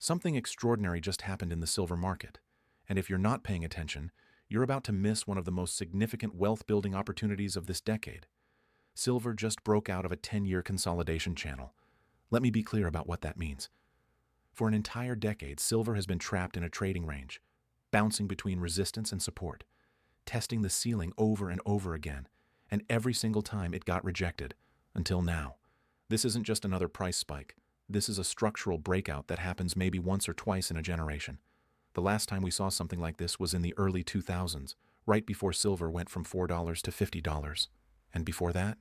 Something extraordinary just happened in the silver market, and if you're not paying attention, you're about to miss one of the most significant wealth-building opportunities of this decade. Silver just broke out of a 10-year consolidation channel. Let me be clear about what that means. For an entire decade, silver has been trapped in a trading range, bouncing between resistance and support, testing the ceiling over and over again, and every single time it got rejected, until now. This isn't just another price spike. This is a structural breakout that happens maybe once or twice in a generation. The last time we saw something like this was in the early 2000s, right before silver went from $4 to $50. And before that,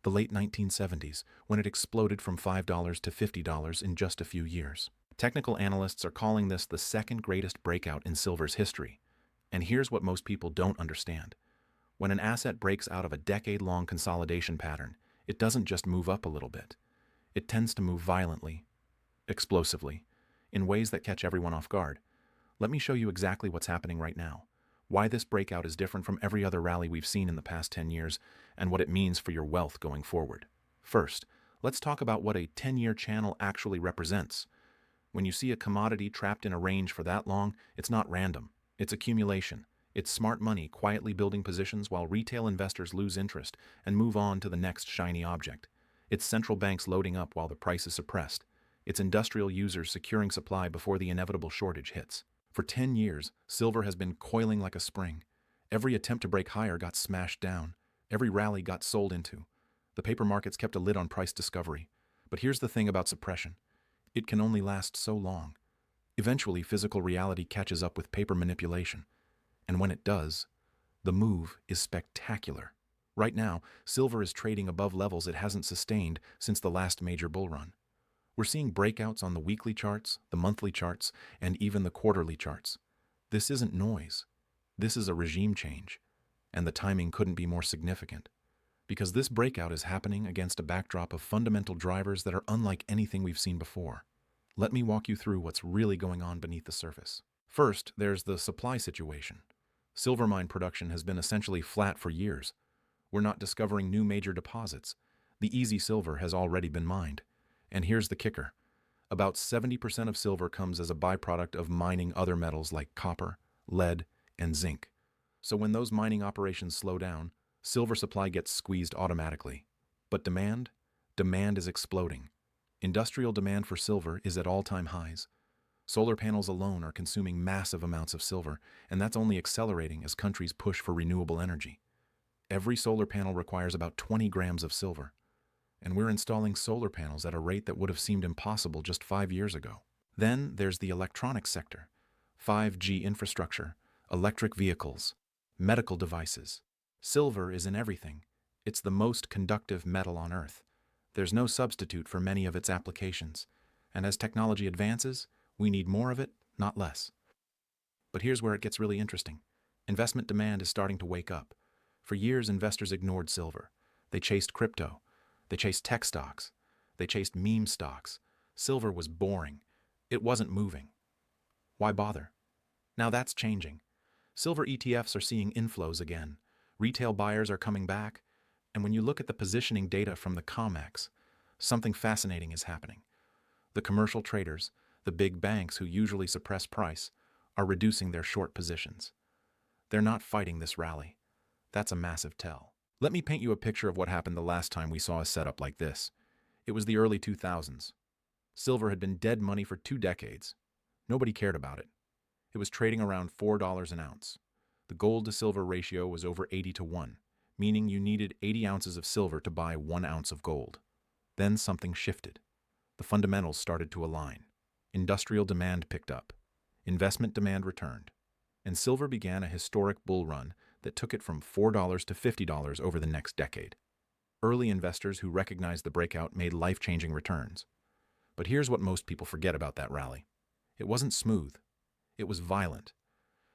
the late 1970s, when it exploded from $5 to $50 in just a few years. Technical analysts are calling this the second greatest breakout in silver's history. And here's what most people don't understand. When an asset breaks out of a decade-long consolidation pattern, it doesn't just move up a little bit. It tends to move violently, explosively, in ways that catch everyone off guard. Let me show you exactly what's happening right now, why this breakout is different from every other rally we've seen in the past 10 years, and what it means for your wealth going forward. First, let's talk about what a 10-year channel actually represents. When you see a commodity trapped in a range for that long, it's not random. It's accumulation. It's smart money quietly building positions while retail investors lose interest and move on to the next shiny object. It's central banks loading up while the price is suppressed. It's industrial users securing supply before the inevitable shortage hits. For 10 years, silver has been coiling like a spring. Every attempt to break higher got smashed down. Every rally got sold into. The paper markets kept a lid on price discovery. But here's the thing about suppression. It can only last so long. Eventually, physical reality catches up with paper manipulation. And when it does, the move is spectacular. Right now, silver is trading above levels it hasn't sustained since the last major bull run. We're seeing breakouts on the weekly charts, the monthly charts, and even the quarterly charts. This isn't noise. This is a regime change. And the timing couldn't be more significant. Because this breakout is happening against a backdrop of fundamental drivers that are unlike anything we've seen before. Let me walk you through what's really going on beneath the surface. First, there's the supply situation. Silver mine production has been essentially flat for years. We're not discovering new major deposits. The easy silver has already been mined. And here's the kicker. About 70% of silver comes as a byproduct of mining other metals like copper, lead, and zinc. So when those mining operations slow down, silver supply gets squeezed automatically. But demand? Demand is exploding. Industrial demand for silver is at all-time highs. Solar panels alone are consuming massive amounts of silver, and that's only accelerating as countries push for renewable energy. Every solar panel requires about 20 grams of silver. And we're installing solar panels at a rate that would have seemed impossible just 5 years ago. Then there's the electronics sector, 5G infrastructure, electric vehicles, medical devices. Silver is in everything. It's the most conductive metal on Earth. There's no substitute for many of its applications. And as technology advances, we need more of it, not less. But here's where it gets really interesting. Investment demand is starting to wake up. For years, investors ignored silver. They chased crypto. They chased tech stocks. They chased meme stocks. Silver was boring. It wasn't moving. Why bother? Now that's changing. Silver ETFs are seeing inflows again. Retail buyers are coming back. And when you look at the positioning data from the COMEX, something fascinating is happening. The commercial traders, the big banks who usually suppress price, are reducing their short positions. They're not fighting this rally. That's a massive tell. Let me paint you a picture of what happened the last time we saw a setup like this. It was the early 2000s. Silver had been dead money for 2 decades. Nobody cared about it. It was trading around $4 an ounce. The gold-to-silver ratio was over 80-1, meaning you needed 80 ounces of silver to buy 1 ounce of gold. Then something shifted. The fundamentals started to align. Industrial demand picked up. Investment demand returned. And silver began a historic bull run that took it from $4 to $50 over the next decade. Early investors who recognized the breakout made life-changing returns. But here's what most people forget about that rally. It wasn't smooth. It was violent.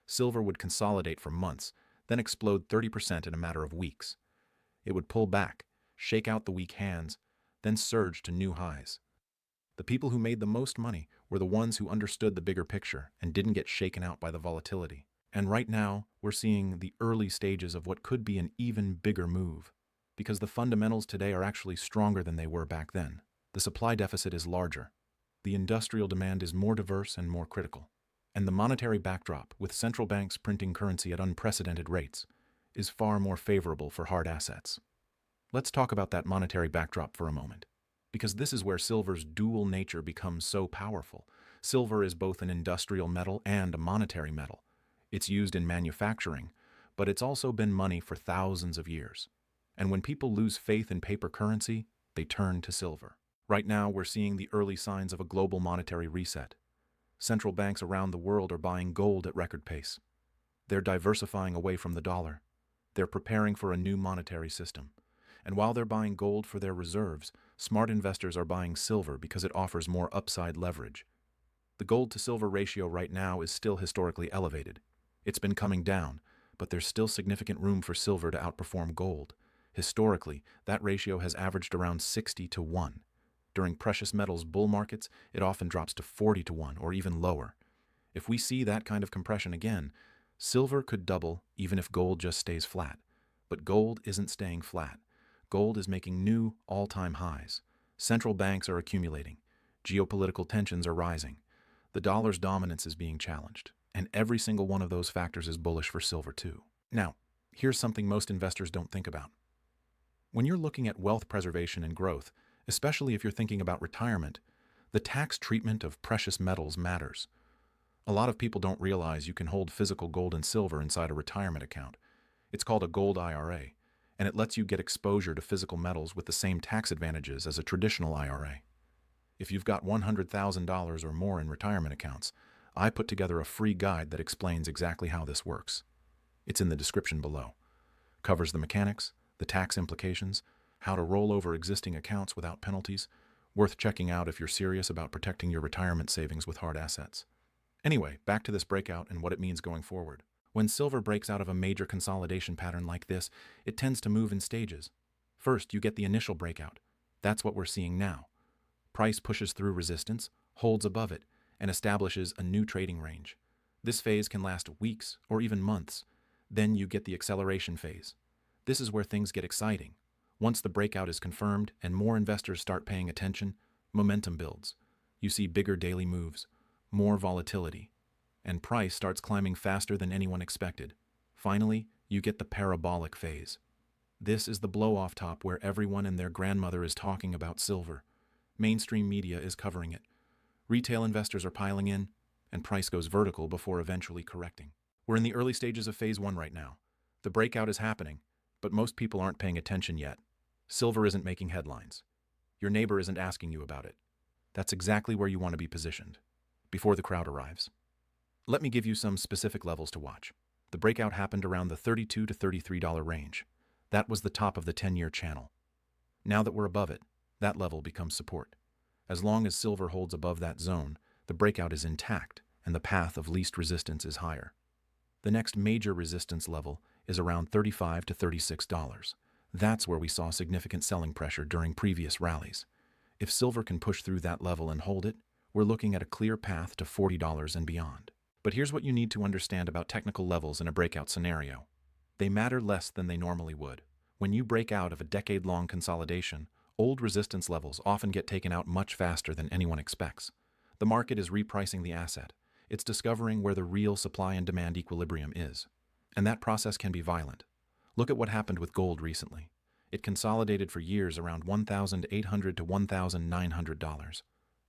Silver would consolidate for months, then explode 30% in a matter of weeks. It would pull back, shake out the weak hands, then surge to new highs. The people who made the most money were the ones who understood the bigger picture and didn't get shaken out by the volatility. And right now, we're seeing the early stages of what could be an even bigger move. Because the fundamentals today are actually stronger than they were back then. The supply deficit is larger. The industrial demand is more diverse and more critical. And the monetary backdrop, with central banks printing currency at unprecedented rates, is far more favorable for hard assets. Let's talk about that monetary backdrop for a moment, because this is where silver's dual nature becomes so powerful. Silver is both an industrial metal and a monetary metal. It's used in manufacturing, but it's also been money for thousands of years. And when people lose faith in paper currency, they turn to silver. Right now, we're seeing the early signs of a global monetary reset. Central banks around the world are buying gold at record pace. They're diversifying away from the dollar. They're preparing for a new monetary system. And while they're buying gold for their reserves, smart investors are buying silver because it offers more upside leverage. The gold-to-silver ratio right now is still historically elevated. It's been coming down, but there's still significant room for silver to outperform gold. Historically, that ratio has averaged around 60-1. During precious metals bull markets, it often drops to 40-1 or even lower. If we see that kind of compression again, silver could double even if gold just stays flat. But gold isn't staying flat. Gold is making new all-time highs. Central banks are accumulating. Geopolitical tensions are rising. The dollar's dominance is being challenged. And every single one of those factors is bullish for silver too. Now, here's something most investors don't think about. When you're looking at wealth preservation and growth, especially if you're thinking about retirement, the tax treatment of precious metals matters. A lot of people don't realize you can hold physical gold and silver inside a retirement account. It's called a gold IRA, and it lets you get exposure to physical metals with the same tax advantages as a traditional IRA. If you've got $100,000 or more in retirement accounts, I put together a free guide that explains exactly how this works. It's in the description below. Covers the mechanics, the tax implications, how to roll over existing accounts without penalties. Worth checking out if you're serious about protecting your retirement savings with hard assets. Anyway, back to this breakout and what it means going forward. When silver breaks out of a major consolidation pattern like this, it tends to move in stages. First, you get the initial breakout. That's what we're seeing now. Price pushes through resistance, holds above it, and establishes a new trading range. This phase can last weeks or even months. Then you get the acceleration phase. This is where things get exciting. Once the breakout is confirmed and more investors start paying attention, momentum builds. You see bigger daily moves, more volatility, and price starts climbing faster than anyone expected. Finally, you get the parabolic phase. This is the blow-off top where everyone and their grandmother is talking about silver. Mainstream media is covering it. Retail investors are piling in, and price goes vertical before eventually correcting. We're in the early stages of phase 1 right now. The breakout is happening, but most people aren't paying attention yet. Silver isn't making headlines. Your neighbor isn't asking you about it. That's exactly where you want to be positioned, before the crowd arrives. Let me give you some specific levels to watch. The breakout happened around the $32 to $33 range. That was the top of the 10-year channel. Now that we're above it, that level becomes support. As long as silver holds above that zone, the breakout is intact and the path of least resistance is higher. The next major resistance level is around $35 to $36. That's where we saw significant selling pressure during previous rallies. If silver can push through that level and hold it, we're looking at a clear path to $40 and beyond. But here's what you need to understand about technical levels in a breakout scenario. They matter less than they normally would. When you break out of a decade-long consolidation, old resistance levels often get taken out much faster than anyone expects. The market is repricing the asset. It's discovering where the real supply and demand equilibrium is. And that process can be violent. Look at what happened with gold recently. It consolidated for years around $1,800 to $1,900.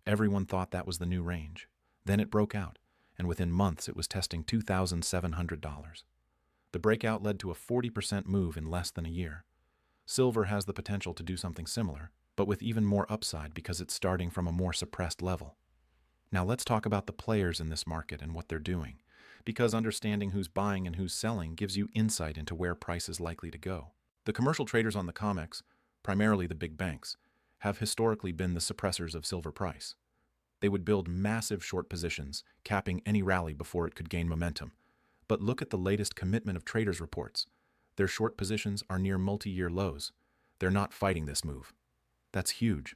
Everyone thought that was the new range. Then it broke out, and within months it was testing $2,700. The breakout led to a 40% move in less than a year. Silver has the potential to do something similar, but with even more upside because it's starting from a more suppressed level. Now let's talk about the players in this market and what they're doing, because understanding who's buying and who's selling gives you insight into where price is likely to go. The commercial traders on the COMEX, primarily the big banks, have historically been the suppressors of silver price. They would build massive short positions, capping any rally before it could gain momentum. But look at the latest commitment of traders reports. Their short positions are near multi-year lows. They're not fighting this move. That's huge.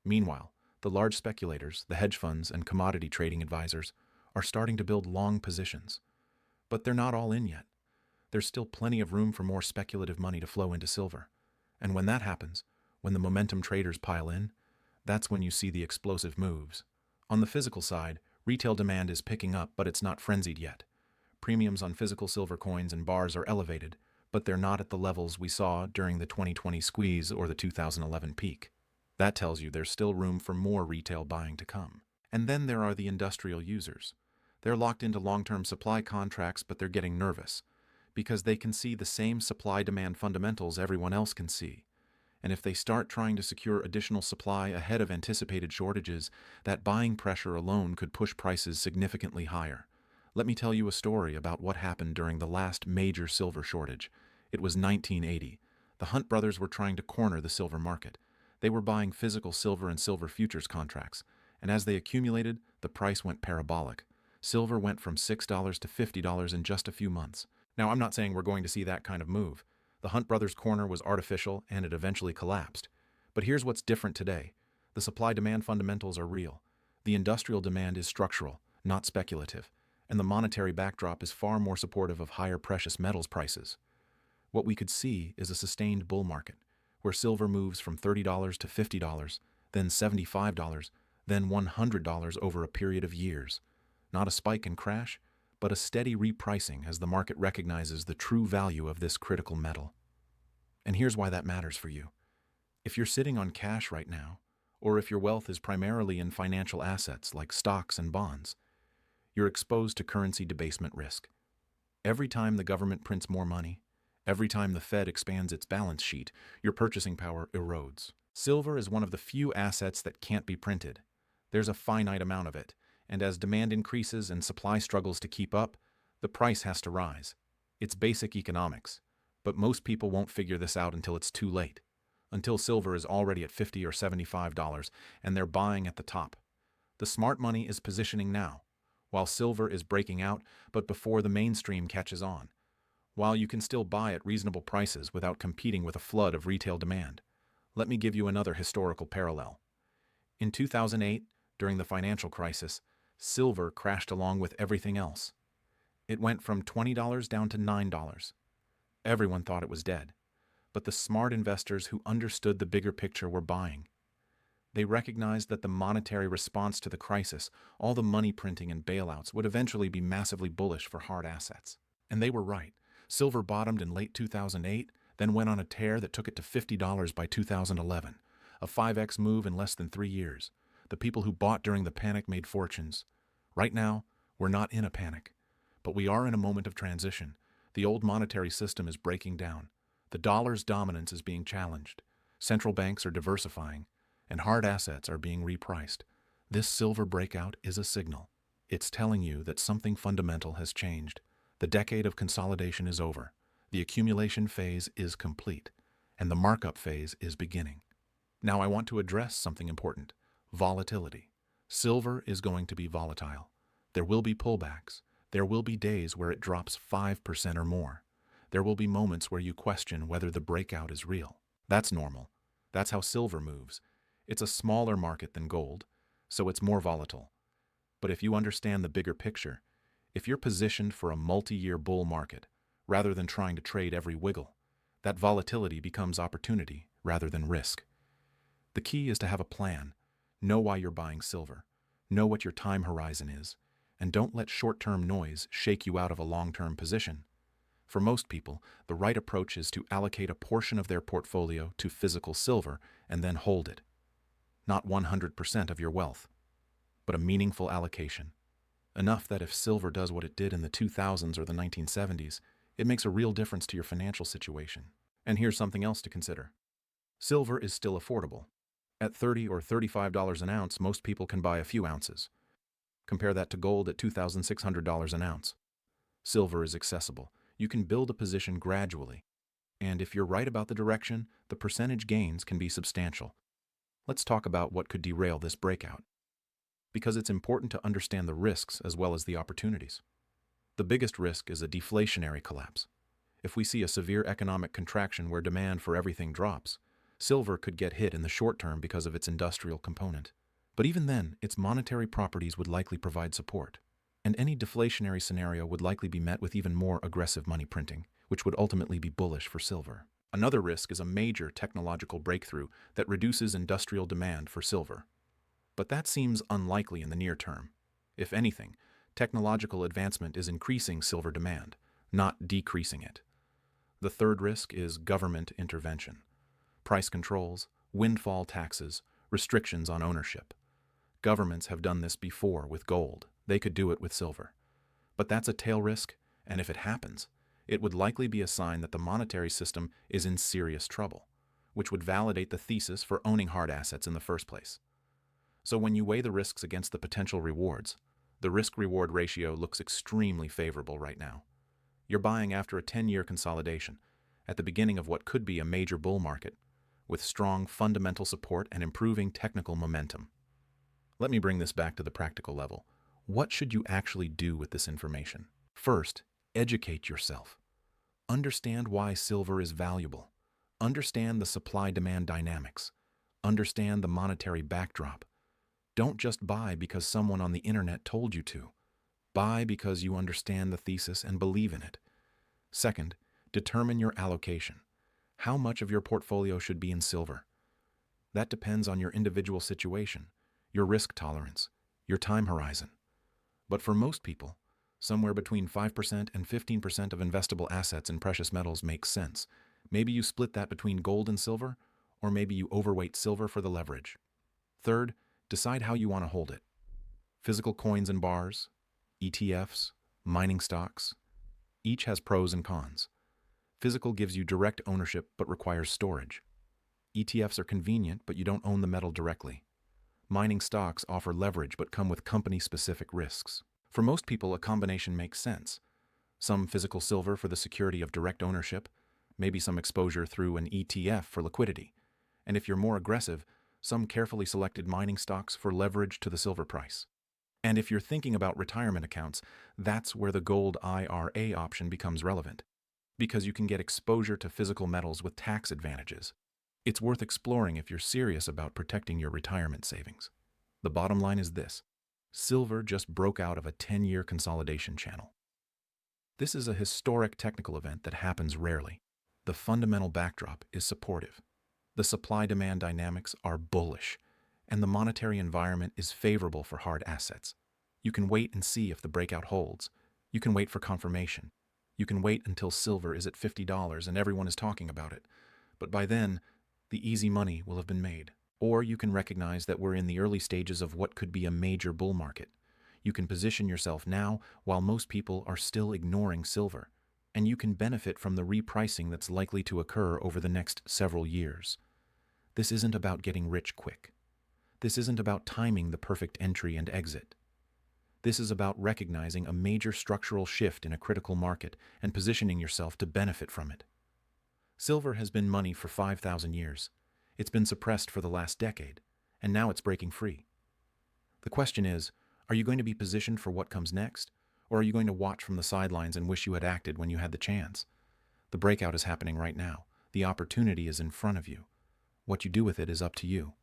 Meanwhile, the large speculators, the hedge funds, and commodity trading advisors are starting to build long positions. But they're not all in yet. There's still plenty of room for more speculative money to flow into silver. And when that happens, when the momentum traders pile in, that's when you see the explosive moves. On the physical side, retail demand is picking up, but it's not frenzied yet. Premiums on physical silver coins and bars are elevated, but they're not at the levels we saw during the 2020 squeeze or the 2011 peak. That tells you there's still room for more retail buying to come. And then there are the industrial users. They're locked into long-term supply contracts, but they're getting nervous because they can see the same supply-demand fundamentals everyone else can see. And if they start trying to secure additional supply ahead of anticipated shortages, that buying pressure alone could push prices significantly higher. Let me tell you a story about what happened during the last major silver shortage. It was 1980. The Hunt brothers were trying to corner the silver market. They were buying physical silver and silver futures contracts, and as they accumulated, the price went parabolic. Silver went from $6 to $50 in just a few months. Now, I'm not saying we're going to see that kind of move. The Hunt brothers' corner was artificial, and it eventually collapsed. But here's what's different today. The supply-demand fundamentals are real. The industrial demand is structural, not speculative, and the monetary backdrop is far more supportive of higher precious metals prices. What we could see is a sustained bull market, where silver moves from $30 to $50, then $75, then $100 over a period of years. Not a spike and crash, but a steady repricing as the market recognizes the true value of this critical metal. And here's why that matters for you. If you're sitting on cash right now, or if your wealth is primarily in financial assets like stocks and bonds, you're exposed to currency debasement risk. Every time the government prints more money, every time the Fed expands its balance sheet, your purchasing power erodes. Silver is one of the few assets that can't be printed. There's a finite amount of it, and as demand increases and supply struggles to keep up, the price has to rise. It's basic economics, but most people won't figure this out until it's too late, until silver is already at $50 or $75 and they're buying at the top. The smart money is positioning now, while silver is breaking out, but before the mainstream catches on, while you can still buy at reasonable prices without competing with a flood of retail demand. Let me give you another historical parallel. In 2008, during the financial crisis, silver crashed along with everything else. It went from $20 down to $9. Everyone thought it was dead, but the smart investors who understood the bigger picture were buying. They recognized that the monetary response to the crisis, all the money printing and bailouts, would eventually be massively bullish for hard assets. And they were right. Silver bottomed in late 2008, then went on a tear that took it to $50 by 2011, a 5x move in less than 3 years. The people who bought during the panic made fortunes. Right now, we're not in a panic, but we are in a moment of transition. The old monetary system is breaking down. The dollar's dominance is being challenged. Central banks are diversifying, and hard assets are being repriced. This silver breakout is a signal. It's telling you that something fundamental has changed. The decade of consolidation is over. The accumulation phase is complete, and the markup phase is beginning. Now I want to address something important: volatility. Silver is going to be volatile. There will be pullbacks. There will be days where it drops 5% or more. There will be moments where you question whether the breakout is real. That's normal. That's how silver moves. It's a smaller market than gold, so it's more volatile. But if you understand the bigger picture, if you're positioned for a multi-year bull market, rather than trying to trade every wiggle, that volatility becomes opportunity rather than risk. The key is to have a plan. Know why you're buying silver. Know what your time horizon is, and don't let short-term noise shake you out of a long-term position. For most people, the right approach is to allocate a portion of their portfolio to physical silver and then hold it. Not 100% of your wealth, but a meaningful allocation. Enough that if silver does what it did in the 2000s or the 1970s, it makes a real difference to your financial situation. And here's something else to consider. Silver is still affordable. At $30 or $35 an ounce, most people can buy a few ounces. Compare that to gold at $2,600 an ounce. Silver is accessible. You can build a position gradually. And if you're right about the direction, the percentage gains can be substantial. Let's talk about what could derail this breakout, because it's important to understand the risks as well as the opportunities. The biggest risk is a deflationary collapse. If we see a severe economic contraction where demand for everything drops, silver could get hit in the short term because of its industrial component. But even then, its monetary properties would likely provide support, and any deflationary scenario would likely be met with even more aggressive money printing, which would ultimately be bullish for silver. Another risk is a major technological breakthrough that reduces industrial demand for silver. But that seems unlikely in the near term. If anything, technological advancement is increasing silver demand, not decreasing it. The third risk is government intervention. Price controls, windfall taxes, restrictions on ownership. Governments have done this before with gold. They could do it with silver. But that's a tail risk, and if it happens, it would likely be a sign that the monetary system is in serious trouble, which would validate the thesis for owning hard assets in the first place. So when you weigh the risks against the potential rewards, the risk-reward ratio looks extremely favorable right now. You're buying after a 10-year consolidation, at the beginning of what could be a major bull market, with strong fundamental support and improving technical momentum. Let me bring this back to the practical level. What should you actually do with this information? First, educate yourself. Understand why silver is valuable. Understand the supply-demand dynamics. Understand the monetary backdrop. Don't just buy because someone on the internet told you to. Buy because you understand the thesis and believe in it. Second, determine your allocation. How much of your portfolio should be in silver? That depends on your individual situation, your risk tolerance, your time horizon. But for most people, somewhere between 5% and 15% of investable assets in precious metals makes sense. Maybe you split that between gold and silver, or maybe you overweight silver for the leverage. Third, decide how you want to hold it. Physical coins and bars, ETFs, mining stocks. Each has pros and cons. Physical gives you direct ownership but requires storage. ETFs are convenient, but you don't own the metal directly. Mining stocks offer leverage but come with company-specific risks. For most people, a combination makes sense. Some physical silver for the security of direct ownership, maybe some exposure through an ETF for liquidity. And if you're more aggressive, some carefully selected mining stocks for leverage to the silver price. And if you're thinking about retirement accounts, that's where the gold IRA option becomes relevant, because you can get exposure to physical metals with tax advantages. It's worth exploring if you're serious about protecting your retirement savings. The bottom line is this: silver just broke out of a 10-year consolidation channel. This is a historic technical event that happens rarely. The fundamental backdrop is supportive. The supply-demand dynamics are bullish, and the monetary environment is favorable for hard assets. You can wait and see if the breakout holds. You can wait for confirmation. You can wait until silver is at $50 and everyone is talking about it. But by then, the easy money will have been made. Or you can recognize that we're in the early stages of what could be a major bull market. You can position yourself now while most people are still ignoring silver, and you can benefit from the repricing that's likely to occur over the next several years. This isn't about getting rich quick. This isn't about timing the perfect entry and exit. This is about recognizing a major structural shift in a critical market and positioning yourself to benefit from it. Silver has been money for 5,000 years. It's been suppressed for the last decade, and now it's breaking free. The question is, are you going to be positioned for what comes next, or are you going to watch from the sidelines and wish you had acted when you had the chance? The breakout is happening right now. The opportunity is in front of you. What you do with it is up to you.